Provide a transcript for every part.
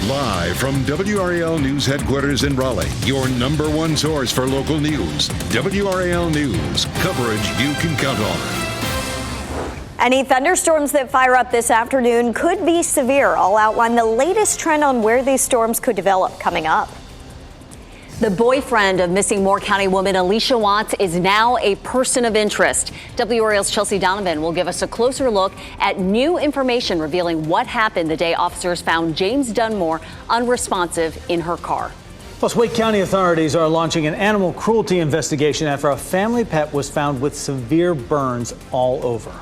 Live from WRAL News Headquarters in Raleigh, your number one source for local news. WRAL News, coverage you can count on. Any thunderstorms that fire up this afternoon could be severe. I'll outline the latest trend on where these storms could develop coming up. The boyfriend of missing Moore County woman Alicia Watts is now a person of interest. WRAL's Chelsea Donovan will give us a closer look at new information revealing what happened the day officers found James Dunmore unresponsive in her car. Plus, Wake County authorities are launching an animal cruelty investigation after a family pet was found with severe burns all over.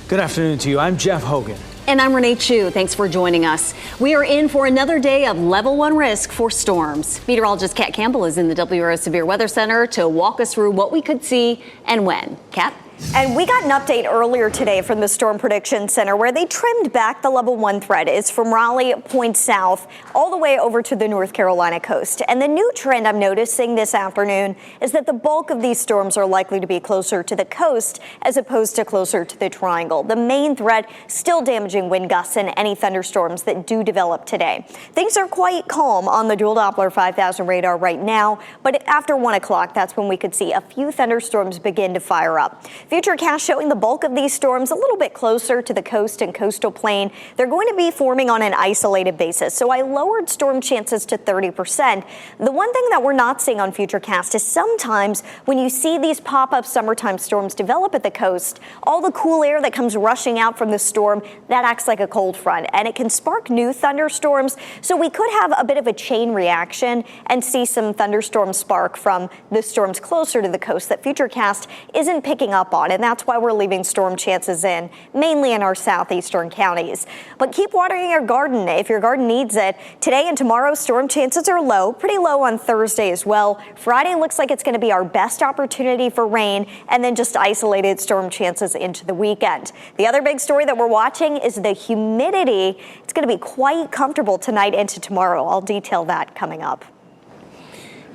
Good afternoon to you. I'm Jeff Hogan. And I'm Renee Chu. Thanks for joining us. We are in for another day of level 1 risk for storms. Meteorologist Kat Campbell is in the WRAL Severe Weather Center to walk us through what we could see and when. Kat? And we got an update earlier today from the Storm Prediction Center where they trimmed back the level 1 threat. It's from Raleigh point south all the way over to the North Carolina coast. And the new trend I'm noticing this afternoon is that the bulk of these storms are likely to be closer to the coast as opposed to closer to the triangle. The main threat still damaging wind gusts and any thunderstorms that do develop today. Things are quite calm on the dual Doppler 5000 radar right now, but after 1 o'clock, that's when we could see a few thunderstorms begin to fire up. Futurecast showing the bulk of these storms a little bit closer to the coast and coastal plain. They're going to be forming on an isolated basis, so I lowered storm chances to 30%. The one thing that we're not seeing on Futurecast is sometimes when you see these pop-up summertime storms develop at the coast, all the cool air that comes rushing out from the storm, that acts like a cold front, and it can spark new thunderstorms. So we could have a bit of a chain reaction and see some thunderstorm spark from the storms closer to the coast that Futurecast isn't picking up on, and that's why we're leaving storm chances in, mainly in our southeastern counties. But keep watering your garden if your garden needs it. Today and tomorrow, storm chances are low, pretty low on Thursday as well. Friday looks like it's going to be our best opportunity for rain, and then just isolated storm chances into the weekend. The other big story that we're watching is the humidity. It's going to be quite comfortable tonight into tomorrow. I'll detail that coming up.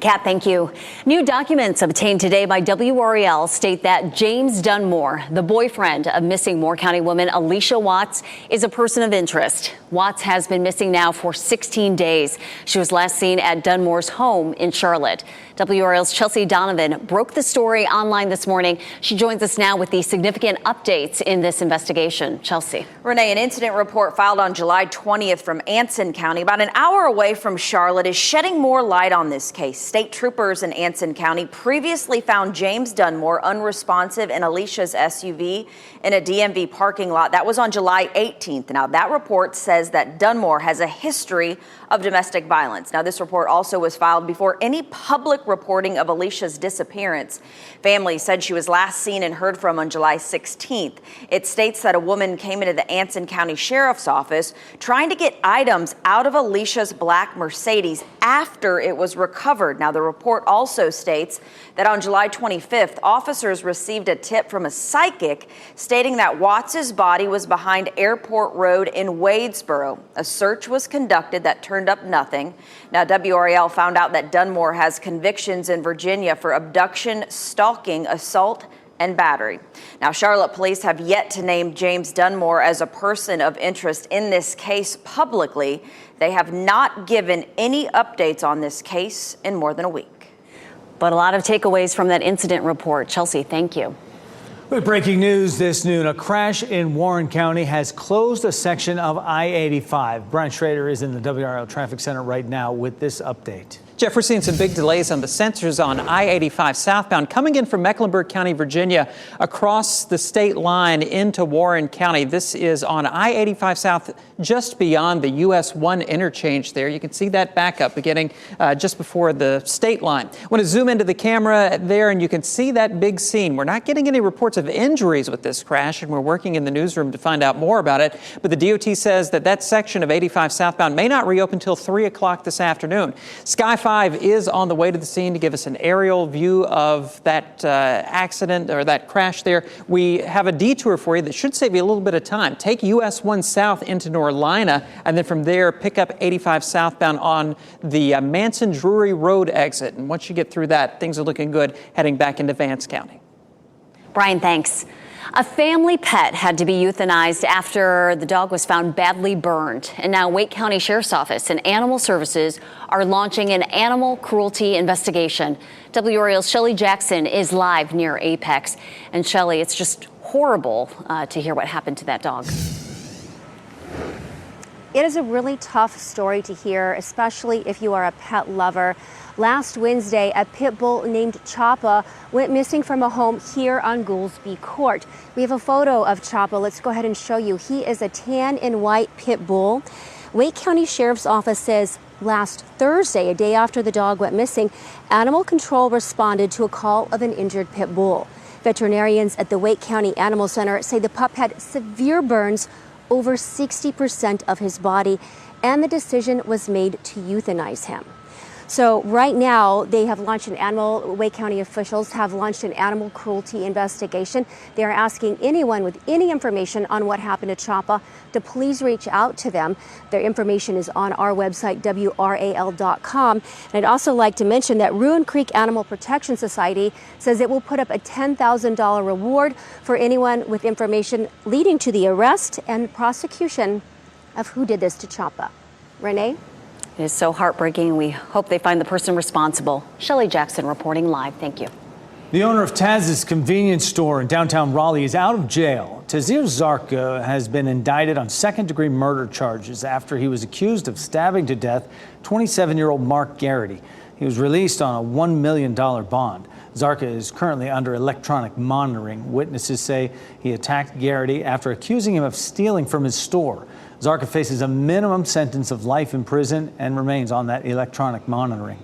Kat, thank you. New documents obtained today by WRAL state that James Dunmore, the boyfriend of missing Moore County woman Alicia Watts, is a person of interest. Watts has been missing now for 16 days. She was last seen at Dunmore's home in Charlotte. WRAL's Chelsea Donovan broke the story online this morning. She joins us now with the significant updates in this investigation. Chelsea. Renee, an incident report filed on July 20th from Anson County, about an hour away from Charlotte, is shedding more light on this case. State troopers in Anson County previously found James Dunmore unresponsive in Alicia's SUV in a DMV parking lot. That was on July 18th. Now, that report says that Dunmore has a history of domestic violence. Now, this report also was filed before any public reporting of Alicia's disappearance. Family said she was last seen and heard from on July 16th. It states that a woman came into the Anson County Sheriff's Office trying to get items out of Alicia's black Mercedes after it was recovered. Now, the report also states that on July 25th, officers received a tip from a psychic stating that Watts's body was behind Airport Road in Wadesboro. A search was conducted that turned up nothing. Now, WRAL found out that Dunmore has convictions in Virginia for abduction, stalking, assault, and battery. Now, Charlotte police have yet to name James Dunmore as a person of interest in this case publicly. They have not given any updates on this case in more than a week. But a lot of takeaways from that incident report. Chelsea, thank you. With breaking news this noon, a crash in Warren County has closed a section of I-85. Brian Schrader is in the WRAL Traffic Center right now with this update. Jeff, we're seeing some big delays on the sensors on I-85 southbound coming in from Mecklenburg County, Virginia, across the state line into Warren County. This is on I-85 south, just beyond the US 1 interchange there. You can see that backup beginning just before the state line. I want to zoom into the camera there, and you can see that big scene. We're not getting any reports of injuries with this crash, and we're working in the newsroom to find out more about it. But the DOT says that that section of 85 southbound may not reopen until 3 o'clock this afternoon. Sky 5 is on the way to the scene to give us an aerial view of that accident or that crash there. We have a detour for you that should save you a little bit of time. Take US 1 south into Norlina, and then from there pick up 85 southbound on the Manson Drury Road exit. And once you get through that, things are looking good heading back into Vance County. Brian, thanks. A family pet had to be euthanized after the dog was found badly burned. And now Wake County Sheriff's Office and Animal Services are launching an animal cruelty investigation. WRAL's Shelley Jackson is live near Apex. And Shelley, it's just horrible to hear what happened to that dog. It is a really tough story to hear, especially if you are a pet lover. Last Wednesday, a pit bull named Choppa went missing from a home here on Goolsby Court. We have a photo of Choppa. Let's go ahead and show you. He is a tan and white pit bull. Wake County Sheriff's Office says last Thursday, a day after the dog went missing, Animal Control responded to a call of an injured pit bull. Veterinarians at the Wake County Animal Center say the pup had severe burns over 60% of his body, and the decision was made to euthanize him. So right now, they have launched Wake County officials have launched an animal cruelty investigation. They are asking anyone with any information on what happened to Choppa to please reach out to them. Their information is on our website, WRAL.com. And I'd also like to mention that Ruin Creek Animal Protection Society says it will put up a $10,000 reward for anyone with information leading to the arrest and prosecution of who did this to Choppa. Renee? It is so heartbreaking, and we hope they find the person responsible. Shelley Jackson reporting live. Thank you. The owner of Taz's convenience store in downtown Raleigh is out of jail. Tazir Zarka has been indicted on second-degree murder charges after he was accused of stabbing to death 27-year-old Mark Garrity. He was released on a $1 million bond. Zarka is currently under electronic monitoring. Witnesses say he attacked Garrity after accusing him of stealing from his store. Zarka faces a minimum sentence of life in prison and remains on that electronic monitoring.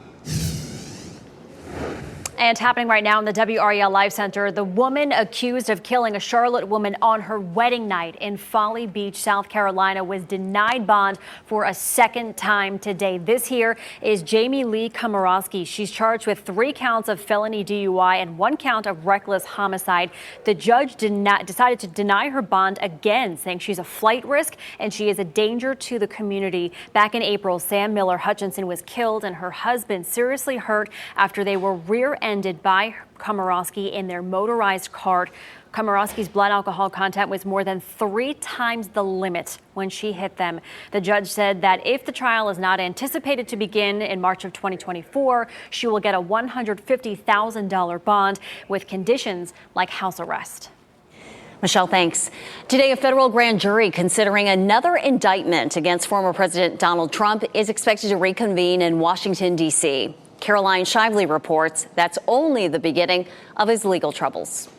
And happening right now in the WRAL Live Center, the woman accused of killing a Charlotte woman on her wedding night in Folly Beach, South Carolina, was denied bond for a second time today. This here is Jamie Lee Komorowski. She's charged with 3 counts of felony DUI and 1 count of reckless homicide. The judge decided to deny her bond again, saying she's a flight risk and she is a danger to the community. Back in April, Sam Miller Hutchinson was killed and her husband seriously hurt after they were rear-ended by Komorowski in their motorized cart. Komorowski's blood alcohol content was more than 3 times the limit when she hit them. The judge said that if the trial is not anticipated to begin in March of 2024, she will get a $150,000 bond with conditions like house arrest. Michelle, thanks. Today, a federal grand jury considering another indictment against former President Donald Trump is expected to reconvene in Washington, D.C. Caroline Shively reports that's only the beginning of his legal troubles.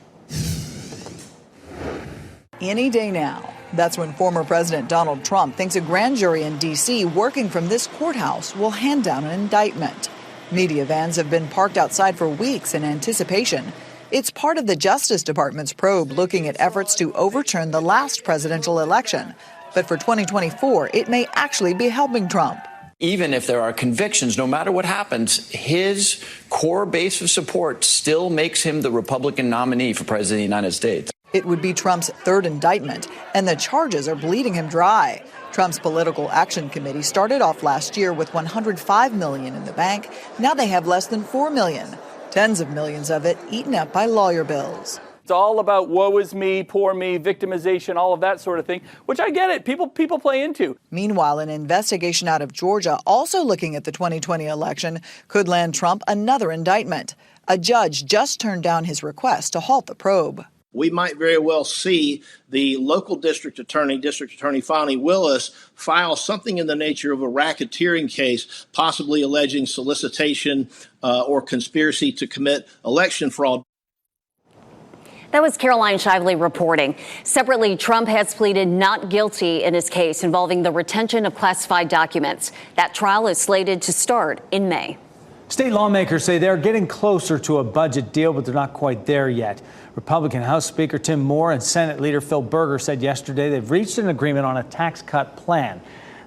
Any day now. That's when former President Donald Trump thinks a grand jury in D.C. working from this courthouse will hand down an indictment. Media vans have been parked outside for weeks in anticipation. It's part of the Justice Department's probe looking at efforts to overturn the last presidential election. But for 2024, it may actually be helping Trump. Even if there are convictions, no matter what happens, his core base of support still makes him the Republican nominee for president of the United States. It would be Trump's 3rd indictment, and the charges are bleeding him dry. Trump's Political Action Committee started off last year with $105 million in the bank. Now they have less than $4 million, tens of millions of it eaten up by lawyer bills. It's all about woe is me, poor me, victimization, all of that sort of thing, which I get it. People play into. Meanwhile, an investigation out of Georgia, also looking at the 2020 election, could land Trump another indictment. A judge just turned down his request to halt the probe. We might very well see the local District Attorney Fonnie Willis, file something in the nature of a racketeering case, possibly alleging solicitation or conspiracy to commit election fraud. That was Caroline Shively reporting. Separately, Trump has pleaded not guilty in his case involving the retention of classified documents. That trial is slated to start in May. State lawmakers say they're getting closer to a budget deal, but they're not quite there yet. Republican House Speaker Tim Moore and Senate Leader Phil Berger said yesterday they've reached an agreement on a tax cut plan.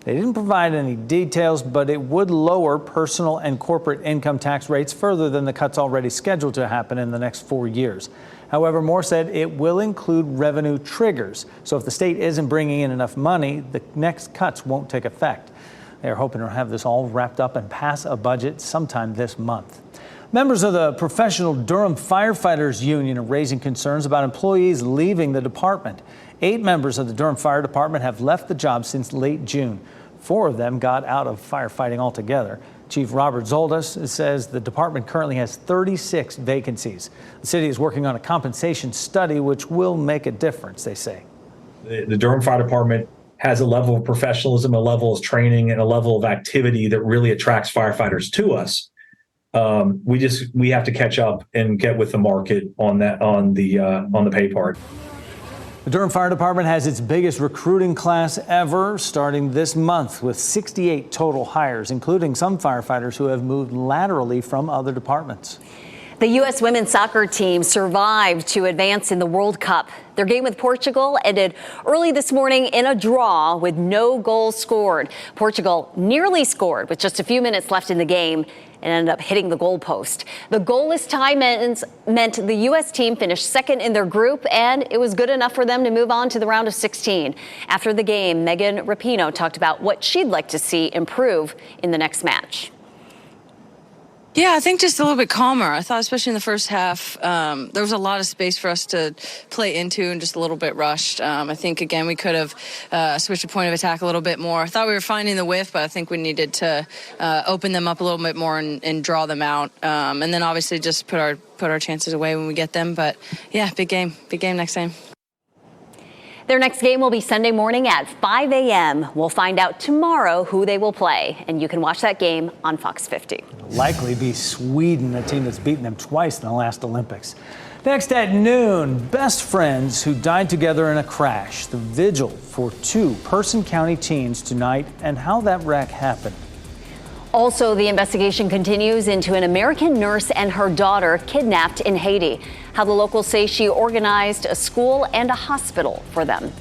They didn't provide any details, but it would lower personal and corporate income tax rates further than the cuts already scheduled to happen in the next 4 years. However, Moore said it will include revenue triggers. So if the state isn't bringing in enough money, the next cuts won't take effect. They're hoping to have this all wrapped up and pass a budget sometime this month. Members of the Professional Durham Firefighters Union are raising concerns about employees leaving the department. 8 members of the Durham Fire Department have left the job since late June. 4 of them got out of firefighting altogether. Chief Robert Zoldas says the department currently has 36 vacancies. The city is working on a compensation study which will make a difference, they say. The Durham Fire Department has a level of professionalism, a level of training, and a level of activity that really attracts firefighters to us. We have to catch up and get with the market on that, on the pay part. The Durham Fire Department has its biggest recruiting class ever, starting this month with 68 total hires, including some firefighters who have moved laterally from other departments. The U.S. women's soccer team survived to advance in the World Cup. Their game with Portugal ended early this morning in a draw with no goals scored. Portugal nearly scored with just a few minutes left in the game and ended up hitting the goalpost. The goalless tie meant the U.S. team finished second in their group, and it was good enough for them to move on to the round of 16. After the game, Megan Rapinoe talked about what she'd like to see improve in the next match. Yeah, I think just a little bit calmer. I thought, especially in the first half, there was a lot of space for us to play into and just a little bit rushed. I think, again, we could have switched the point of attack a little bit more. I thought we were finding the whiff, but I think we needed to open them up a little bit more and draw them out. And then obviously just put our chances away when we get them. But, yeah, big game next time. Their next game will be Sunday morning at 5 a.m. We'll find out tomorrow who they will play, and you can watch that game on Fox 50. It'll likely be Sweden, a team that's beaten them twice in the last Olympics. Next at noon, best friends who died together in a crash. The vigil for 2 Person County teens tonight and how that wreck happened. Also, the investigation continues into an American nurse and her daughter kidnapped in Haiti. How the locals say she organized a school and a hospital for them.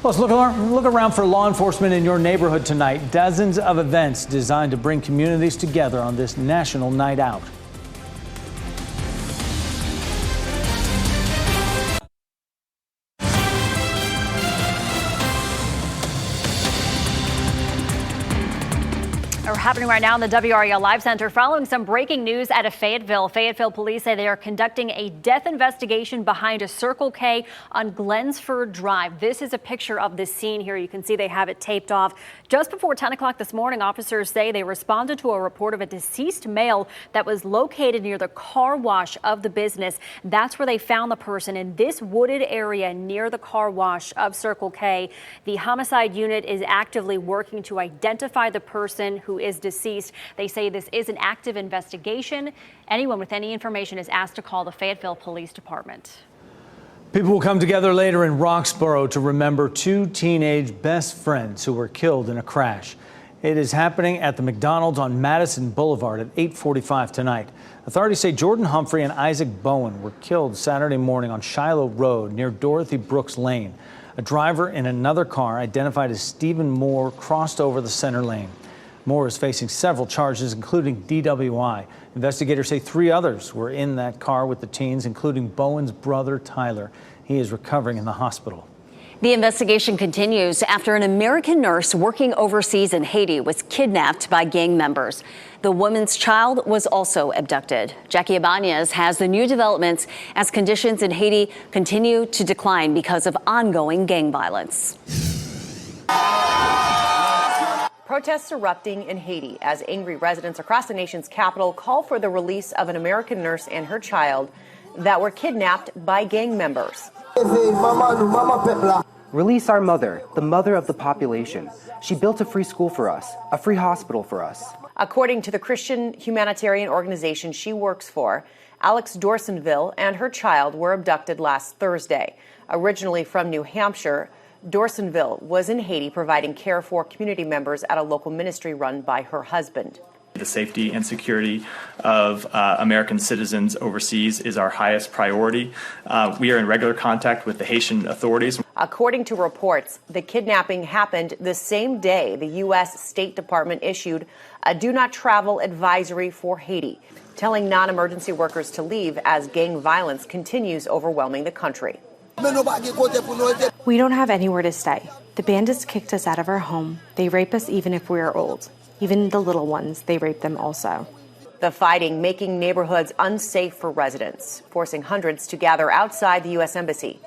Let's look around for law enforcement in your neighborhood tonight. Dozens of events designed to bring communities together on this national night out. Happening right now in the WRAL Live Center following some breaking news out of Fayetteville. Fayetteville police say they are conducting a death investigation behind a Circle K on Glensford Drive. This is a picture of the scene here. You can see they have it taped off. Just before 10 o'clock this morning, officers say they responded to a report of a deceased male that was located near the car wash of the business. That's where they found the person, in this wooded area near the car wash of Circle K. The homicide unit is actively working to identify the person who is deceased. They say this is an active investigation. Anyone with any information is asked to call the Fayetteville Police Department. People will come together later in Roxborough to remember 2 teenage best friends who were killed in a crash. It is happening at the McDonald's on Madison Boulevard at 8:45 tonight. Authorities say Jordan Humphrey and Isaac Bowen were killed Saturday morning on Shiloh Road near Dorothy Brooks Lane. A driver in another car identified as Stephen Moore crossed over the center lane. Moore is facing several charges, including DWI. Investigators say 3 others were in that car with the teens, including Bowen's brother, Tyler. He is recovering in the hospital. The investigation continues after an American nurse working overseas in Haiti was kidnapped by gang members. The woman's child was also abducted. Jackie Ibanez has the new developments as conditions in Haiti continue to decline because of ongoing gang violence. Protests erupting in Haiti as angry residents across the nation's capital call for the release of an American nurse and her child that were kidnapped by gang members. Release our mother, the mother of the population. She built a free school for us, a free hospital for us. According to the Christian humanitarian organization she works for, Alex Dorsonville and her child were abducted last Thursday. Originally from New Hampshire, Dorsonville was in Haiti providing care for community members at a local ministry run by her husband. The safety and security of American citizens overseas is our highest priority. We are in regular contact with the Haitian authorities. According to reports, the kidnapping happened the same day the U.S. State Department issued a do not travel advisory for Haiti, telling non-emergency workers to leave as gang violence continues overwhelming the country. We don't have anywhere to stay. The bandits kicked us out of our home. They rape us even if we are old. Even the little ones, they rape them also. The fighting making neighborhoods unsafe for residents, forcing hundreds to gather outside the U.S. Embassy.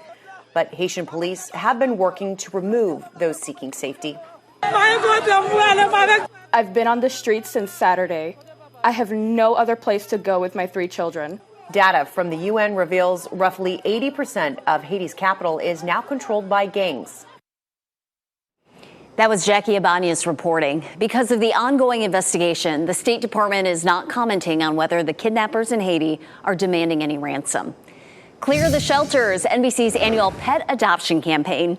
But Haitian police have been working to remove those seeking safety. I've been on the streets since Saturday. I have no other place to go with my 3 children. Data from the UN reveals roughly 80% of Haiti's capital is now controlled by gangs. That was Jackie Ibanez reporting. Because of the ongoing investigation, the State Department is not commenting on whether the kidnappers in Haiti are demanding any ransom. Clear the Shelters, NBC's annual pet adoption campaign,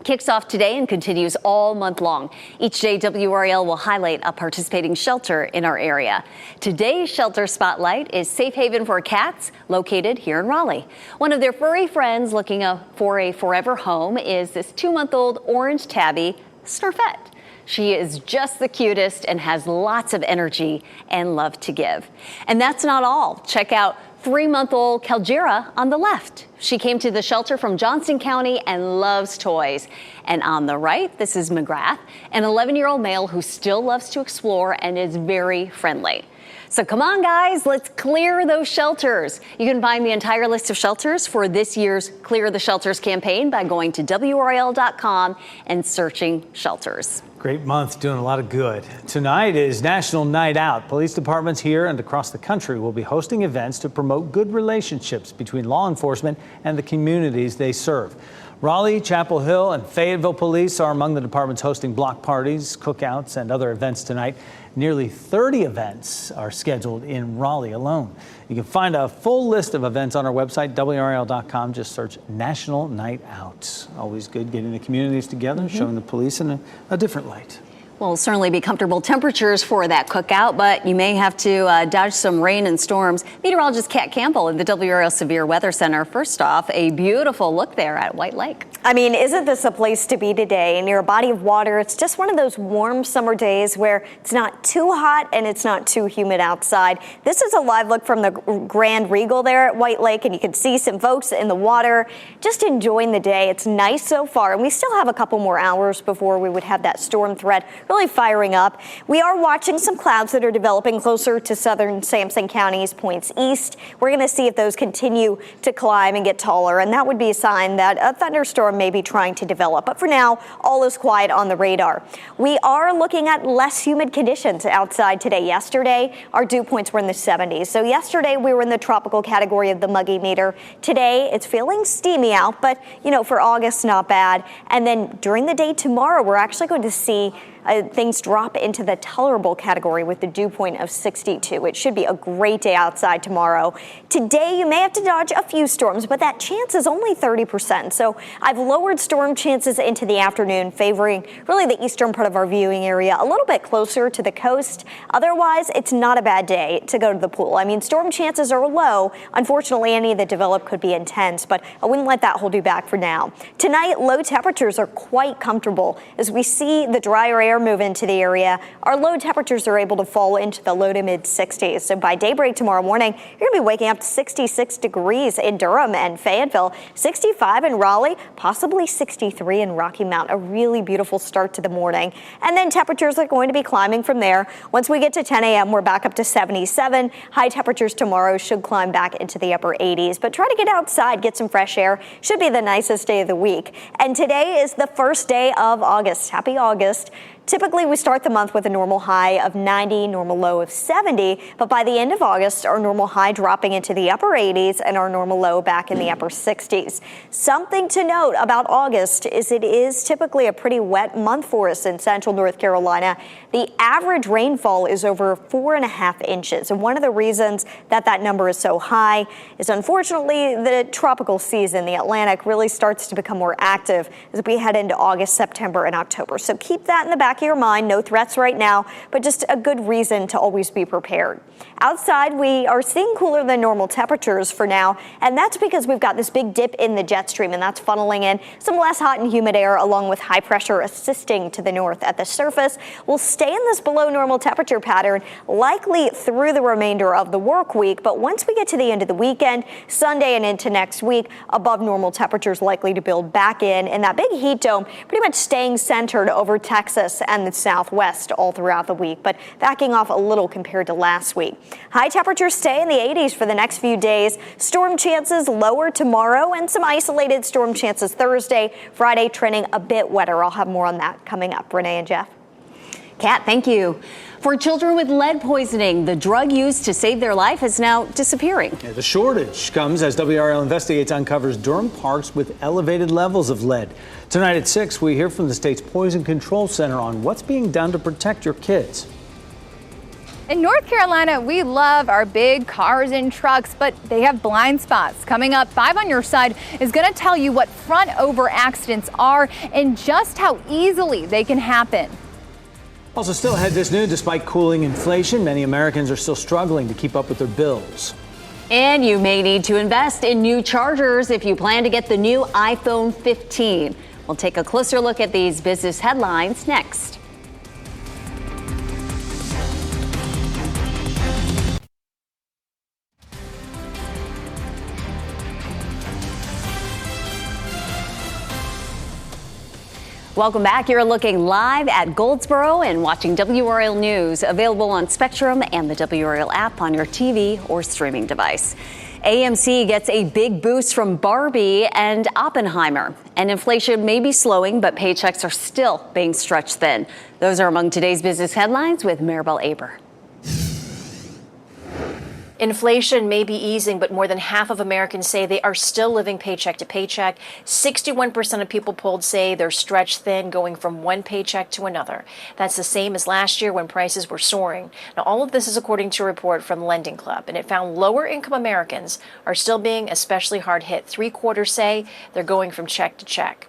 kicks off today and continues all month long. Each day, WRAL will highlight a participating shelter in our area. Today's shelter spotlight is Safe Haven for Cats, located here in Raleigh. One of their furry friends looking for a forever home is this 2-month-old orange tabby, Snurfette. She is just the cutest and has lots of energy and love to give. And that's not all. Check out 3-month-old Calgira on the left. She came to the shelter from Johnston County and loves toys. And on the right, this is McGrath, an 11-year-old male who still loves to explore and is very friendly. So come on, guys, let's clear those shelters. You can find the entire list of shelters for this year's Clear the Shelters campaign by going to WRAL.com and searching shelters. Great month, doing a lot of good. Tonight is National Night Out. Police departments here and across the country will be hosting events to promote good relationships between law enforcement and the communities they serve. Raleigh, Chapel Hill, and Fayetteville police are among the departments hosting block parties, cookouts, and other events tonight. Nearly 30 events are scheduled in Raleigh alone. You can find a full list of events on our website, WRAL.com. Just search National Night Out. Always good getting the communities together, showing the police in a different light. Well, it'll certainly be comfortable temperatures for that cookout, but you may have to dodge some rain and storms. Meteorologist Kat Campbell in the WRAL Severe Weather Center. First off, a beautiful look there at White Lake. I mean, isn't this a place to be today? Near a body of water. It's just one of those warm summer days where it's not too hot and it's not too humid outside. This is a live look from the Grand Regal there at White Lake, and you can see some folks in the water just enjoying the day. It's nice so far, and we still have a couple more hours before we would have that storm threat really firing up. We are watching some clouds that are developing closer to southern Sampson County's points east. We're going to see if those continue to climb and get taller, and that would be a sign that a thunderstorm may be trying to develop. But for now, all is quiet on the radar. We are looking at less humid conditions outside today. Yesterday, our dew points were in the 70s. So yesterday, we were in the tropical category of the muggy meter. Today, it's feeling steamy out, but, you know, for August, not bad. And then during the day tomorrow, we're actually going to see things drop into the tolerable category with the dew point of 62. It should be a great day outside tomorrow. Today, you may have to dodge a few storms, but that chance is only 30%. So I've lowered storm chances into the afternoon, favoring really the eastern part of our viewing area, a little bit closer to the coast. Otherwise, it's not a bad day to go to the pool. I mean, storm chances are low. Unfortunately, any that develop could be intense, but I wouldn't let that hold you back for now. Tonight, low temperatures are quite comfortable. As we see the drier air move into the area, our low temperatures are able to fall into the low to mid 60s. So by daybreak tomorrow morning, you're going to be waking up to 66 degrees in Durham and Fayetteville, 65 in Raleigh, possibly 63 in Rocky Mount. A really beautiful start to the morning. And then temperatures are going to be climbing from there. Once we get to 10 a.m., we're back up to 77. High temperatures tomorrow should climb back into the upper 80s. But try to get outside, get some fresh air. Should be the nicest day of the week. And today is the first day of August. Happy August. Typically, we start the month with a normal high of 90, normal low of 70, but by the end of August, our normal high dropping into the upper 80s and our normal low back in the upper 60s. Something to note about August is it is typically a pretty wet month for us in central North Carolina. The average rainfall is over 4.5 inches, and one of the reasons that that number is so high is unfortunately the tropical season, the Atlantic, really starts to become more active as we head into August, September, and October. So keep that in the back of your mind. No threats right now, but just a good reason to always be prepared. Outside, we are seeing cooler than normal temperatures for now, and that's because we've got this big dip in the jet stream, and that's funneling in some less hot and humid air along with high pressure assisting to the north. At the surface, we'll stay in this below normal temperature pattern likely through the remainder of the work week, but once we get to the end of the weekend, Sunday and into next week, above normal temperatures likely to build back in, and that big heat dome pretty much staying centered over Texas and the southwest all throughout the week, but backing off a little compared to last week. High temperatures stay in the 80s for the next few days. Storm chances lower tomorrow and some isolated storm chances Thursday. Friday trending a bit wetter. I'll have more on that coming up. Renee and Jeff. Kat, thank you. For children with lead poisoning, the drug used to save their life is now disappearing. The shortage comes as WRAL Investigates uncovers Durham parks with elevated levels of lead. Tonight at 6, we hear from the state's Poison Control Center on what's being done to protect your kids. In North Carolina, we love our big cars and trucks, but they have blind spots. Coming up, 5 on Your Side is going to tell you what front-over accidents are and just how easily they can happen. Also still ahead this noon, despite cooling inflation, many Americans are still struggling to keep up with their bills. And you may need to invest in new chargers if you plan to get the new iPhone 15. We'll take a closer look at these business headlines next. Welcome back. You're looking live at Goldsboro and watching WRAL News, available on Spectrum and the WRAL app on your TV or streaming device. AMC gets a big boost from Barbie and Oppenheimer. And inflation may be slowing, but paychecks are still being stretched thin. Those are among today's business headlines with Maribel Aber. Inflation may be easing, but more than half of Americans say they are still living paycheck to paycheck. 61% of people polled say they're stretched thin, going from one paycheck to another. That's the same as last year when prices were soaring. Now, all of this is according to a report from Lending Club, and it found lower income Americans are still being especially hard hit. 3/4 say they're going from check to check.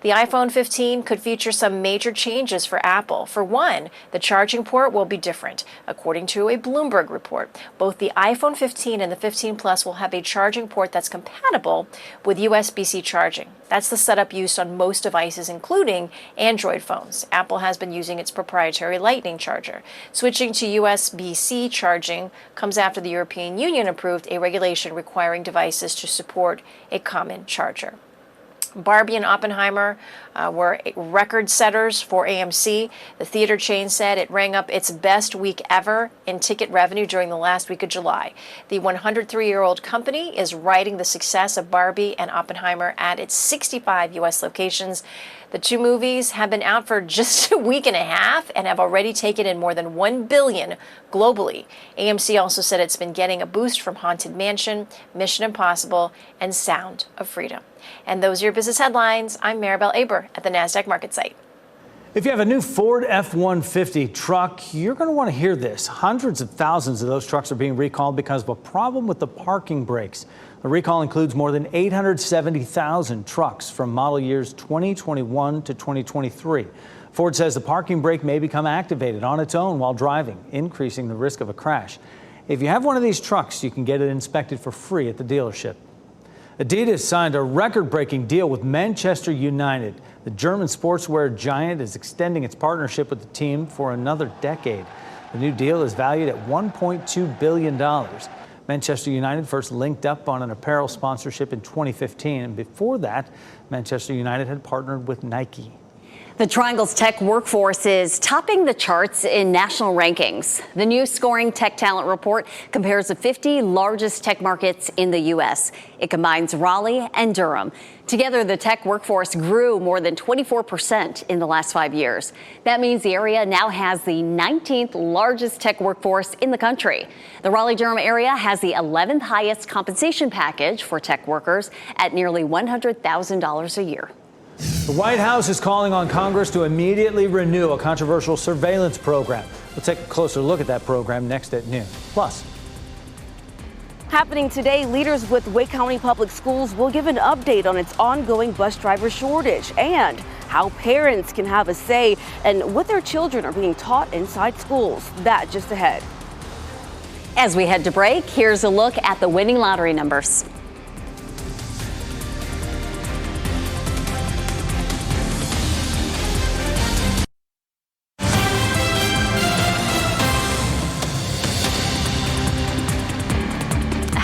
The iPhone 15 could feature some major changes for Apple. For one, the charging port will be different. According to a Bloomberg report, both the iPhone 15 and the 15 Plus will have a charging port that's compatible with USB-C charging. That's the setup used on most devices, including Android phones. Apple has been using its proprietary Lightning charger. Switching to USB-C charging comes after the European Union approved a regulation requiring devices to support a common charger. Barbie and Oppenheimer were record setters for AMC. The theater chain said it rang up its best week ever in ticket revenue during the last week of July. The 103-year-old company is riding the success of Barbie and Oppenheimer at its 65 U.S. locations. The two movies have been out for just a week and a half and have already taken in more than $1 billion globally. AMC also said it's been getting a boost from Haunted Mansion, Mission Impossible, and Sound of Freedom. And those are your business headlines. I'm Maribel Aber at the NASDAQ Market Site. If you have a new Ford F-150 truck, you're going to want to hear this. Hundreds of thousands of those trucks are being recalled because of a problem with the parking brakes. The recall includes more than 870,000 trucks from model years 2021 to 2023. Ford says the parking brake may become activated on its own while driving, increasing the risk of a crash. If you have one of these trucks, you can get it inspected for free at the dealership. Adidas signed a record-breaking deal with Manchester United. The German sportswear giant is extending its partnership with the team for another decade. The new deal is valued at $1.2 billion. Manchester United first linked up on an apparel sponsorship in 2015, and before that, Manchester United had partnered with Nike. The Triangle's tech workforce is topping the charts in national rankings. The new Scoring Tech Talent Report compares the 50 largest tech markets in the U.S. It combines Raleigh and Durham. Together, the tech workforce grew more than 24% in the last 5 years. That means the area now has the 19th largest tech workforce in the country. The Raleigh-Durham area has the 11th highest compensation package for tech workers at nearly $100,000 a year. The White House is calling on Congress to immediately renew a controversial surveillance program. We'll take a closer look at that program next at noon. Plus, happening today, leaders with Wake County Public Schools will give an update on its ongoing bus driver shortage and how parents can have a say in what their children are being taught inside schools. That just ahead. As we head to break, here's a look at the winning lottery numbers.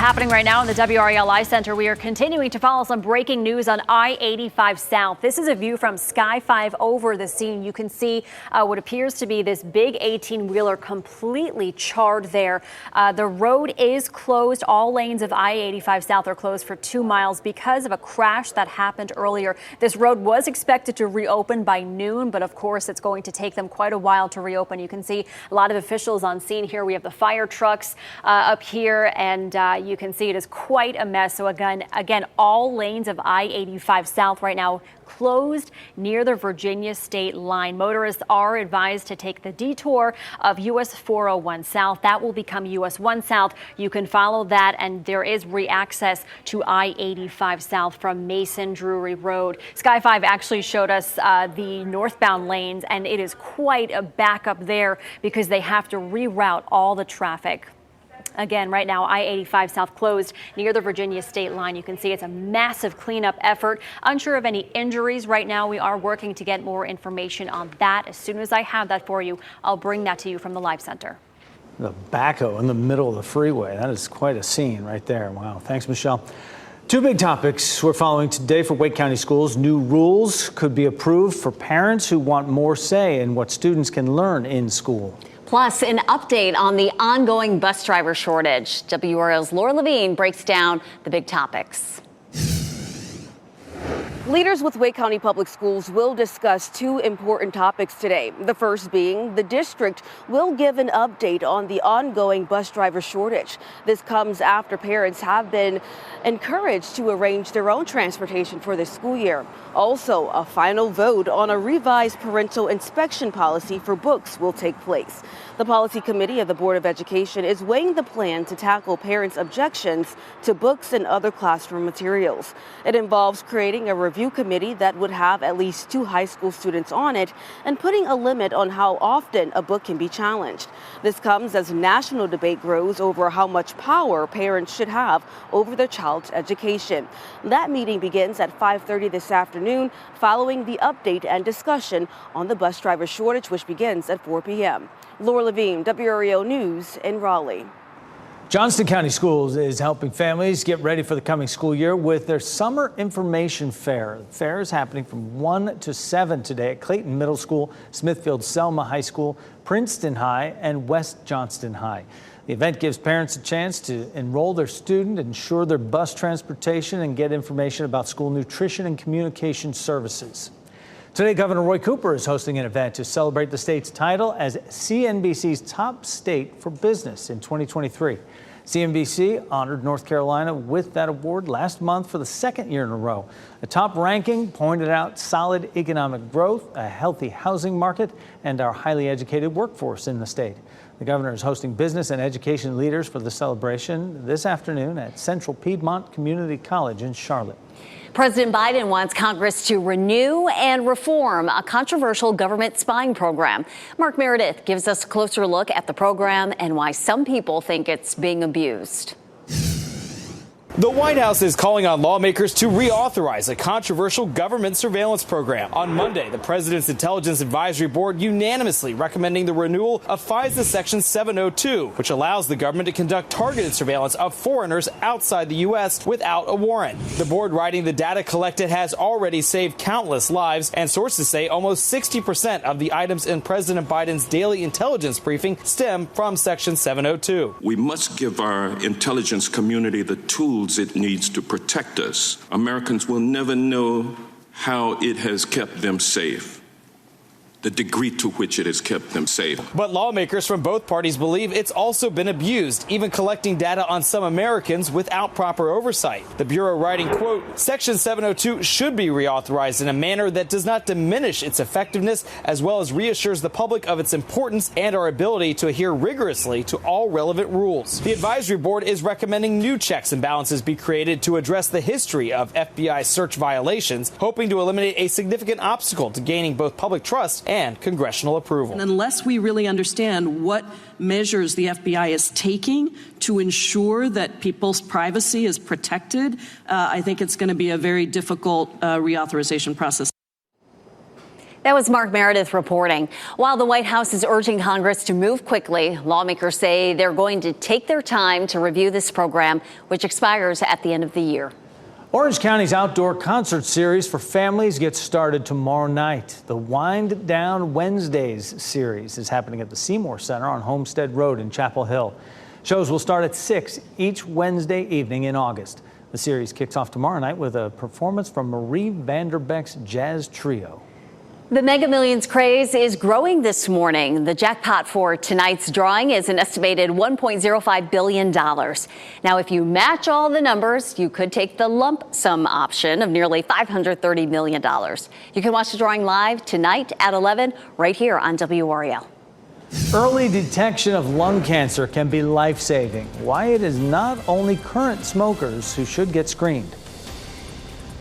happening right now in the WRAL Live Center. We are continuing to follow some breaking news on I-85 South. This is a view from Sky 5 over the scene. You can see what appears to be this big 18-wheeler completely charred there. The road is closed. All lanes of I-85 South are closed for 2 miles because of a crash that happened earlier. This road was expected to reopen by noon, but of course it's going to take them quite a while to reopen. You can see a lot of officials on scene here. We have the fire trucks up here, and you can see it is quite a mess. So again, all lanes of I-85 South right now closed near the Virginia state line. Motorists are advised to take the detour of US 401 South. That will become US 1 South. You can follow that, and there is re-access to I-85 South from Mason Drury Road. Sky 5 actually showed us the northbound lanes, and it is quite a backup there because they have to reroute all the traffic. Again, right now, I-85 South closed near the Virginia state line. You can see it's a massive cleanup effort. Unsure of any injuries right now. We are working to get more information on that. As soon as I have that for you, I'll bring that to you from the Live Center. The backhoe in the middle of the freeway. That is quite a scene right there. Wow. Thanks, Michelle. Two big topics we're following today for Wake County schools. New rules could be approved for parents who want more say in what students can learn in school. Plus, an update on the ongoing bus driver shortage. WRAL's Laura Levine breaks down the big topics. Leaders with Wake County Public Schools will discuss two important topics today. The first being the district will give an update on the ongoing bus driver shortage. This comes after parents have been encouraged to arrange their own transportation for this school year. Also, a final vote on a revised parental inspection policy for books will take place. The policy committee of the Board of Education is weighing the plan to tackle parents' objections to books and other classroom materials. It involves creating a review committee that would have at least 2 high school students on it and putting a limit on how often a book can be challenged. This comes as national debate grows over how much power parents should have over their child's education. That meeting begins at 5:30 this afternoon following the update and discussion on the bus driver shortage, which begins at 4 p.m. Laura Levine, WRAL News in Raleigh. Johnston County Schools is helping families get ready for the coming school year with their summer information fair. The fair is happening from 1 to 7 today at Clayton Middle School, Smithfield Selma High School, Princeton High, and West Johnston High. The event gives parents a chance to enroll their student, ensure their bus transportation, and get information about school nutrition and communication services. Today, Governor Roy Cooper is hosting an event to celebrate the state's title as CNBC's top state for business in 2023. CNBC honored North Carolina with that award last month for the second year in a row. The top ranking pointed out solid economic growth, a healthy housing market, and our highly educated workforce in the state. The governor is hosting business and education leaders for the celebration this afternoon at Central Piedmont Community College in Charlotte. President Biden wants Congress to renew and reform a controversial government spying program. Mark Meredith gives us a closer look at the program and why some people think it's being abused. The White House is calling on lawmakers to reauthorize a controversial government surveillance program. On Monday, the President's Intelligence Advisory Board unanimously recommending the renewal of FISA Section 702, which allows the government to conduct targeted surveillance of foreigners outside the U.S. without a warrant. The board writing the data collected has already saved countless lives, and sources say almost 60% of the items in President Biden's daily intelligence briefing stem from Section 702. We must give our intelligence community the tools it needs to protect us. Americans will never know how it has kept them safe, the degree to which it has kept them safe. But lawmakers from both parties believe it's also been abused, even collecting data on some Americans without proper oversight. The Bureau writing, quote, Section 702 should be reauthorized in a manner that does not diminish its effectiveness, as well as reassures the public of its importance and our ability to adhere rigorously to all relevant rules. The advisory board is recommending new checks and balances be created to address the history of FBI search violations, hoping to eliminate a significant obstacle to gaining both public trust and congressional approval. And unless we really understand what measures the FBI is taking to ensure that people's privacy is protected, I think it's going to be a very difficult reauthorization process. That was Mark Meredith reporting. While the White House is urging Congress to move quickly, lawmakers say they're going to take their time to review this program, which expires at the end of the year. Orange County's outdoor concert series for families gets started tomorrow night. The Wind Down Wednesdays series is happening at the Seymour Center on Homestead Road in Chapel Hill. Shows will start at 6 each Wednesday evening in August. The series kicks off tomorrow night with a performance from Marie Vanderbeck's Jazz Trio. The Mega Millions craze is growing this morning. The jackpot for tonight's drawing is an estimated $1.05 billion. Now, if you match all the numbers, you could take the lump sum option of nearly $530 million. You can watch the drawing live tonight at 11 right here on WRAL. Early detection of lung cancer can be life-saving. Why it is not only current smokers who should get screened.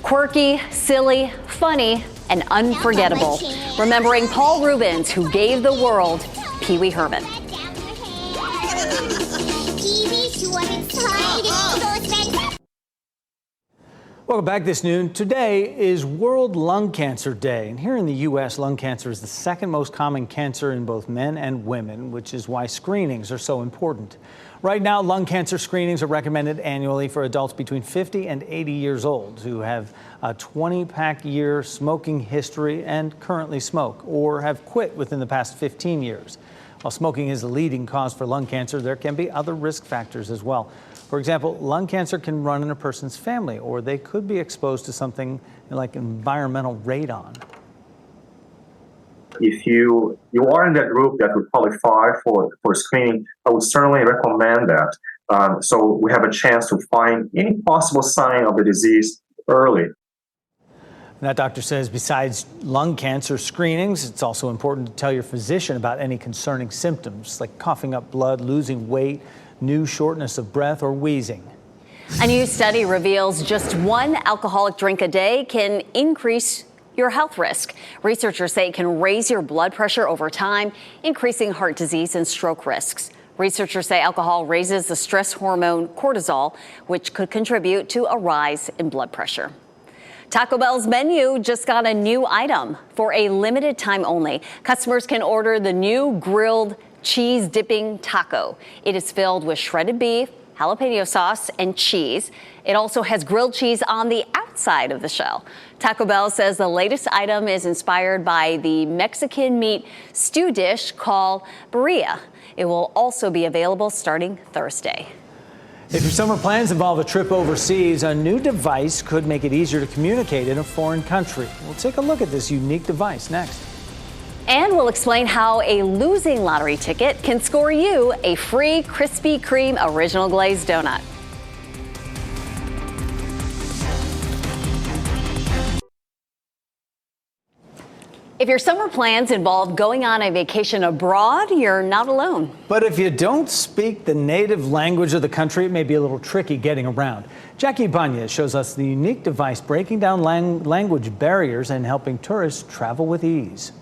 Quirky, silly, funny, and unforgettable. Remembering Paul Rubens, who gave the world Pee Wee Herman. Welcome back this noon. Today is World Lung Cancer Day. And here in the U.S., lung cancer is the second most common cancer in both men and women, which is why screenings are so important. Right now, lung cancer screenings are recommended annually for adults between 50 and 80 years old who have a 20-pack year smoking history and currently smoke or have quit within the past 15 years. While smoking is the leading cause for lung cancer, there can be other risk factors as well. For example, lung cancer can run in a person's family, or they could be exposed to something like environmental radon. If you are in that group that would qualify for screening, I would certainly recommend that. So we have a chance to find any possible sign of the disease early. That doctor says besides lung cancer screenings, it's also important to tell your physician about any concerning symptoms like coughing up blood, losing weight, new shortness of breath, or wheezing. A new study reveals just one alcoholic drink a day can increase your health risk. Researchers say it can raise your blood pressure over time, increasing heart disease and stroke risks. Researchers say alcohol raises the stress hormone cortisol, which could contribute to a rise in blood pressure. Taco Bell's menu just got a new item. For a limited time only, customers can order the new grilled cheese dipping taco. It is filled with shredded beef, jalapeno sauce, and cheese. It also has grilled cheese on the outside of the shell. Taco Bell says the latest item is inspired by the Mexican meat stew dish called birria. It will also be available starting Thursday. If your summer plans involve a trip overseas, a new device could make it easier to communicate in a foreign country. We'll take a look at this unique device next. And we'll explain how a losing lottery ticket can score you a free Krispy Kreme original glazed donut. If your summer plans involve going on a vacation abroad, you're not alone. But if you don't speak the native language of the country, it may be a little tricky getting around. Jackie Banya shows us the unique device breaking down language barriers and helping tourists travel with ease.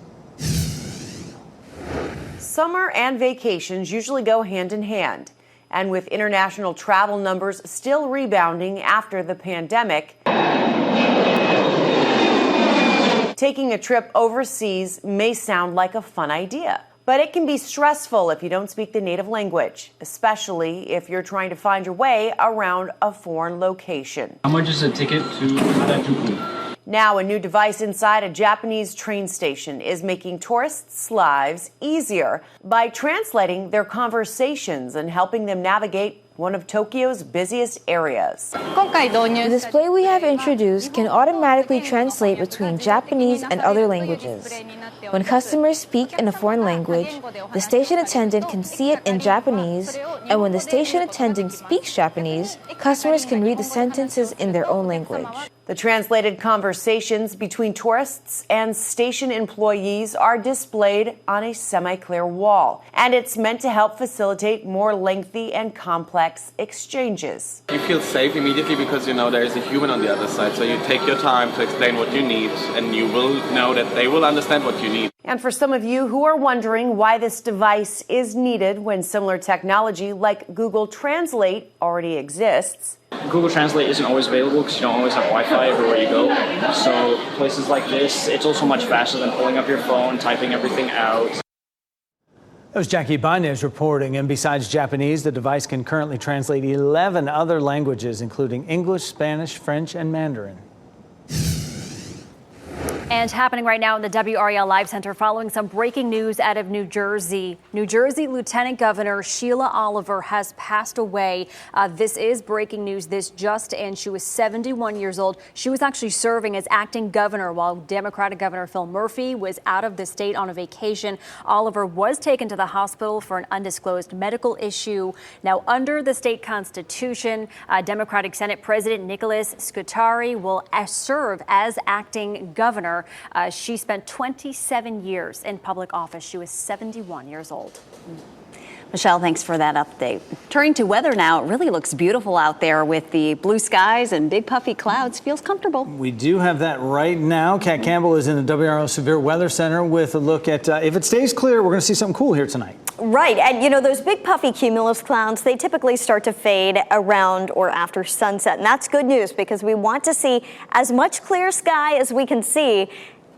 Summer and vacations usually go hand in hand. And with international travel numbers still rebounding after the pandemic, taking a trip overseas may sound like a fun idea. But it can be stressful if you don't speak the native language, especially if you're trying to find your way around a foreign location. How much is a ticket to Harajuku? Now, a new device inside a Japanese train station is making tourists' lives easier by translating their conversations and helping them navigate one of Tokyo's busiest areas. The display we have introduced can automatically translate between Japanese and other languages. When customers speak in a foreign language, the station attendant can see it in Japanese, and when the station attendant speaks Japanese, customers can read the sentences in their own language. The translated conversations between tourists and station employees are displayed on a semi-clear wall, and it's meant to help facilitate more lengthy and complex exchanges. You feel safe immediately because you know there is a human on the other side, so you take your time to explain what you need, and you will know that they will understand what you need. And for some of you who are wondering why this device is needed when similar technology like Google Translate already exists, Google Translate isn't always available because you don't always have Wi-Fi everywhere you go. So places like this, it's also much faster than pulling up your phone, typing everything out. That was Jackie Ibanez reporting. And besides Japanese, the device can currently translate 11 other languages, including English, Spanish, French, and Mandarin. And happening right now in the WRAL Live Center following some breaking news out of New Jersey. New Jersey Lieutenant Governor Sheila Oliver has passed away. This is breaking news. This just in. She was 71 years old. She was actually serving as acting governor while Democratic Governor Phil Murphy was out of the state on a vacation. Oliver was taken to the hospital for an undisclosed medical issue. Now, under the state constitution, Democratic Senate President Nicholas Scutari will serve as acting governor. She spent 27 years in public office. She was 71 years old. Michelle, thanks for that update. Turning to weather now, it really looks beautiful out there with the blue skies and big puffy clouds. Feels comfortable. We do have that right now. Kat Campbell is in the WRAL Severe Weather Center with a look at if it stays clear, we're going to see something cool here tonight. Right. And, you know, those big puffy cumulus clouds, they typically start to fade around or after sunset. And that's good news because we want to see as much clear sky as we can see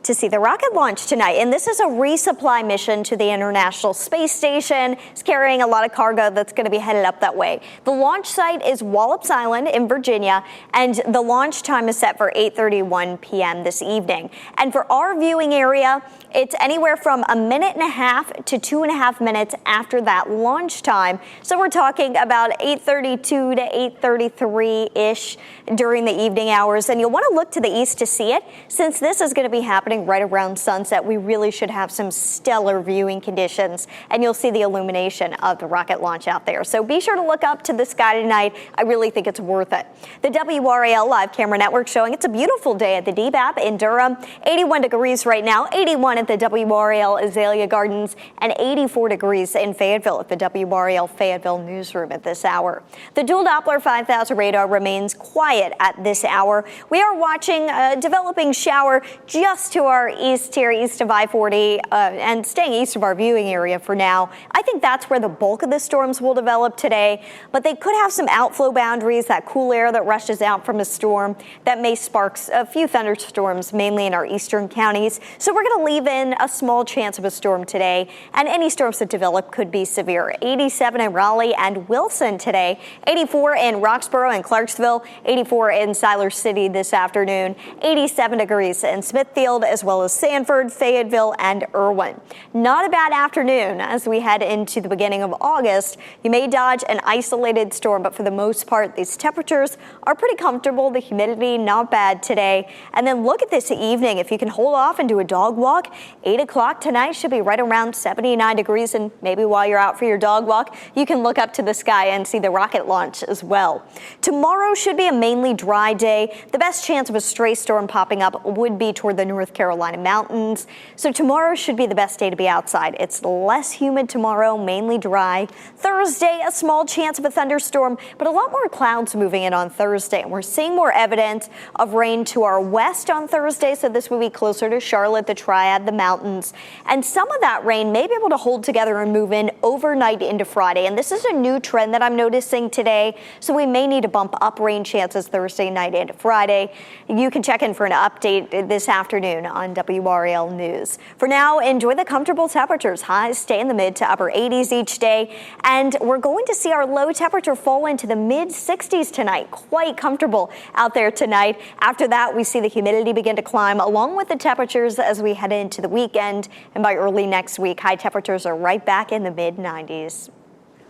to see the rocket launch tonight. And this is a resupply mission to the International Space Station. It's carrying a lot of cargo that's going to be headed up that way. The launch site is Wallops Island in Virginia, and the launch time is set for 8:31 p.m. this evening. And for our viewing area, it's anywhere from a minute and a half to 2.5 minutes after that launch time. So we're talking about 8:32 to 8:33-ish during the evening hours. And you'll want to look to the east to see it. Since this is going to be happening right around sunset, we really should have some stellar viewing conditions, and you'll see the illumination of the rocket launch out there. So be sure to look up to the sky tonight. I really think it's worth it. The WRAL live camera network showing it's a beautiful day at the DBAP in Durham. 81 degrees right now, 81 at the WRAL Azalea Gardens, and 84 degrees in Fayetteville at the WRAL Fayetteville newsroom at this hour. The dual Doppler 5000 radar remains quiet at this hour. We are watching a developing shower just to our east here, east of I-40, and staying east of our viewing area for now. I think that's where the bulk of the storms will develop today, but they could have some outflow boundaries, that cool air that rushes out from a storm that may spark a few thunderstorms, mainly in our eastern counties. So we're going to leave in a small chance of a storm today, and any storms that develop could be severe. 87 in Raleigh and Wilson today, 84 in Roxborough and Clarksville, 84 in Siler City this afternoon, 87 degrees in Smithfield, as well as Sanford, Fayetteville, and Irwin. Not a bad afternoon as we head into the beginning of August. You may dodge an isolated storm, but for the most part, these temperatures are pretty comfortable. The humidity, not bad today. And then look at this evening. If you can hold off and do a dog walk, 8 o'clock tonight should be right around 79 degrees. And maybe while you're out for your dog walk, you can look up to the sky and see the rocket launch as well. Tomorrow should be a mainly dry day. The best chance of a stray storm popping up would be toward the North Carolina mountains. So tomorrow should be the best day to be outside. It's less humid tomorrow, mainly dry. Thursday, a small chance of a thunderstorm, but a lot more clouds moving in on Thursday. And we're seeing more evidence of rain to our west on Thursday. So this will be closer to Charlotte, the Triad, the mountains. And some of that rain may be able to hold together and move in overnight into Friday. And this is a new trend that I'm noticing today. So we may need to bump up rain chances Thursday night into Friday. You can check in for an update this afternoon on WRAL News. For now, enjoy the comfortable temperatures. Highs stay in the mid to upper 80s each day. And we're going to see our low temperature fall into the mid 60s tonight. Quite comfortable out there tonight. After that, we see the humidity begin to climb along with the temperatures as we head into the weekend. And by early next week, high temperatures are right back in the mid 90s.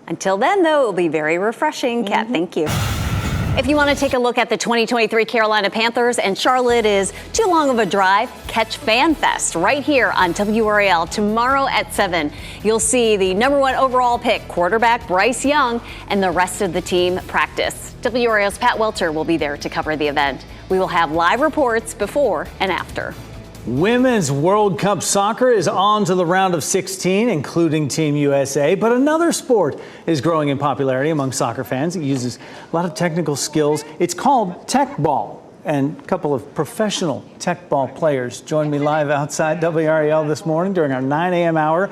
Until then, though, it'll be very refreshing. Kat, thank you. If you want to take a look at the 2023 Carolina Panthers and Charlotte is too long of a drive, catch Fan Fest right here on WRAL tomorrow at 7. You'll see the #1 overall pick, quarterback Bryce Young, and the rest of the team practice. WRAL's Pat Welter will be there to cover the event. We will have live reports before and after. Women's World Cup soccer is on to the round of 16, including Team USA. But another sport is growing in popularity among soccer fans. It uses a lot of technical skills. It's called tech ball. And a couple of professional tech ball players joined me live outside WRAL this morning during our 9 a.m. hour,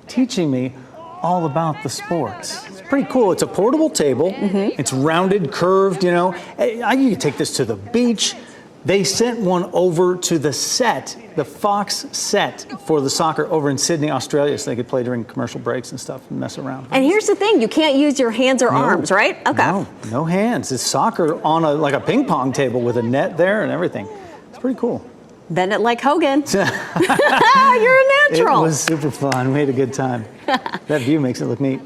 teaching me all about the sports. pretty cool. It's a portable table. It's rounded, curved, you know. You could take this to the beach. They sent one over to the set, the Fox set for the soccer over in Sydney, Australia, so they could play during commercial breaks and stuff and mess around. And here's the thing, you can't use your hands or arms, right? Okay. No hands. It's soccer on like a ping pong table with a net there and everything. It's pretty cool. Bend it like Hogan. You're a natural. It was super fun. We had a good time. That view makes it look neat.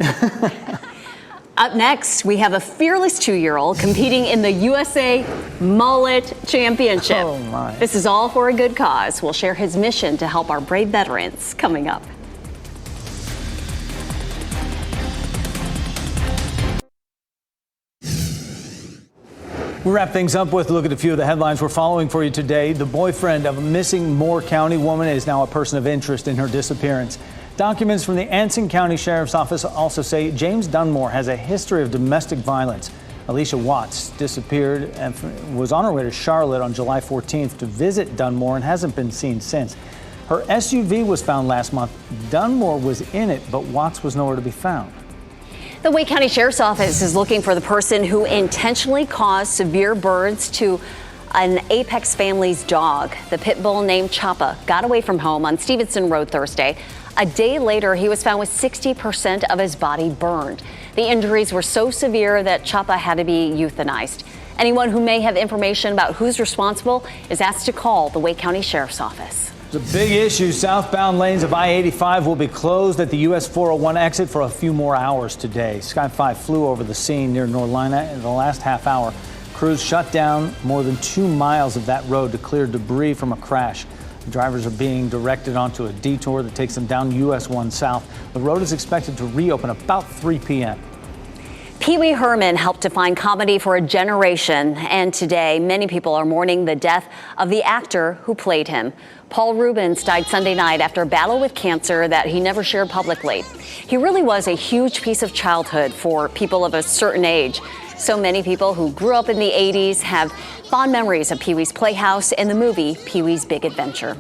Up next, we have a fearless 2-year-old competing in the USA Mullet Championship. Oh my. This is all for a good cause. We'll share his mission to help our brave veterans coming up. We wrap things up with a look at a few of the headlines we're following for you today. The boyfriend of a missing Moore County woman is now a person of interest in her disappearance. Documents from the Anson County Sheriff's Office also say James Dunmore has a history of domestic violence. Alicia Watts disappeared and was on her way to Charlotte on July 14th to visit Dunmore and hasn't been seen since. Her SUV was found last month. Dunmore was in it, but Watts was nowhere to be found. The Wake County Sheriff's Office is looking for the person who intentionally caused severe burns to an Apex family's dog. The pit bull named Choppa got away from home on Stevenson Road Thursday. A day later, he was found with 60% of his body burned. The injuries were so severe that Choppa had to be euthanized. Anyone who may have information about who's responsible is asked to call the Wake County Sheriff's Office. It's a big issue. Southbound lanes of I-85 will be closed at the US 401 exit for a few more hours today. Sky 5 flew over the scene near Norlina in the last half hour. Crews shut down more than 2 miles of that road to clear debris from a crash. Drivers are being directed onto a detour that takes them down US 1 South. The road is expected to reopen about 3 p.m. Pee Wee Herman helped define comedy for a generation, and today many people are mourning the death of the actor who played him. Paul Reubens died Sunday night after a battle with cancer that he never shared publicly. He really was a huge piece of childhood for people of a certain age. So many people who grew up in the 80s have fond memories of Pee Wee's Playhouse and the movie Pee Wee's Big Adventure.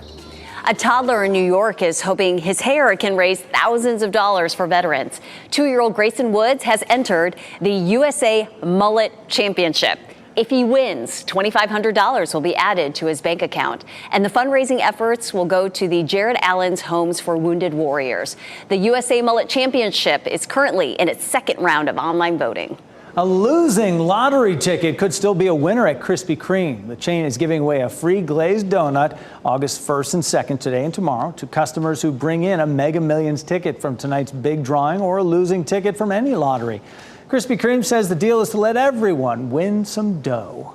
A toddler in New York is hoping his hair can raise thousands of dollars for veterans. 2-year-old Grayson Woods has entered the USA Mullet Championship. If he wins, $2,500 will be added to his bank account, and the fundraising efforts will go to the Jared Allen's Homes for Wounded Warriors. The USA Mullet Championship is currently in its second round of online voting. A losing lottery ticket could still be a winner at Krispy Kreme. The chain is giving away a free glazed donut August 1st and 2nd, today and tomorrow, to customers who bring in a Mega Millions ticket from tonight's big drawing or a losing ticket from any lottery. Krispy Kreme says the deal is to let everyone win some dough.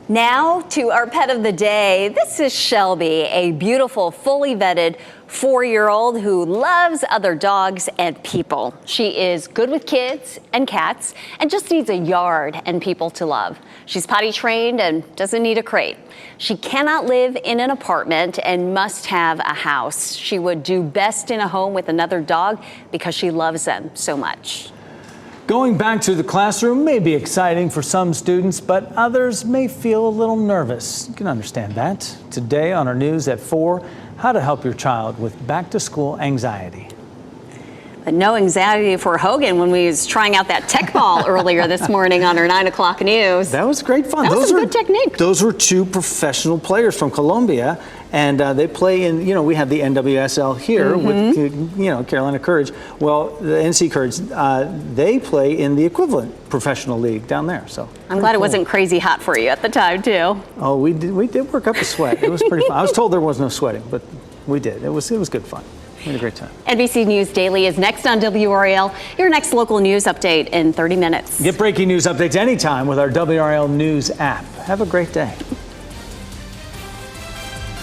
Now to our pet of the day. This is Shelby, a beautiful, fully vetted 4-year-old who loves other dogs and people. She is good with kids and cats and just needs a yard and people to love. She's potty trained and doesn't need a crate. She cannot live in an apartment and must have a house. She would do best in a home with another dog because she loves them so much. Going back to the classroom may be exciting for some students, but others may feel a little nervous. You can understand that. Today on our news at 4, how to help your child with back-to-school anxiety. But no anxiety for Hogan when we was trying out that tech ball earlier this morning on our 9 o'clock news. That was great fun. That was some good technique. Those were 2 professional players from Colombia, and they play in, we have the NWSL here with, Carolina Courage. Well, the NC Courage, they play in the equivalent professional league down there. So I'm glad it wasn't crazy hot for you at the time, too. Oh, we did work up a sweat. It was pretty fun. I was told there was no sweating, but we did. It was good fun. We had a great time. NBC News Daily is next on WRAL. Your next local news update in 30 minutes. Get breaking news updates anytime with our WRAL News app. Have a great day.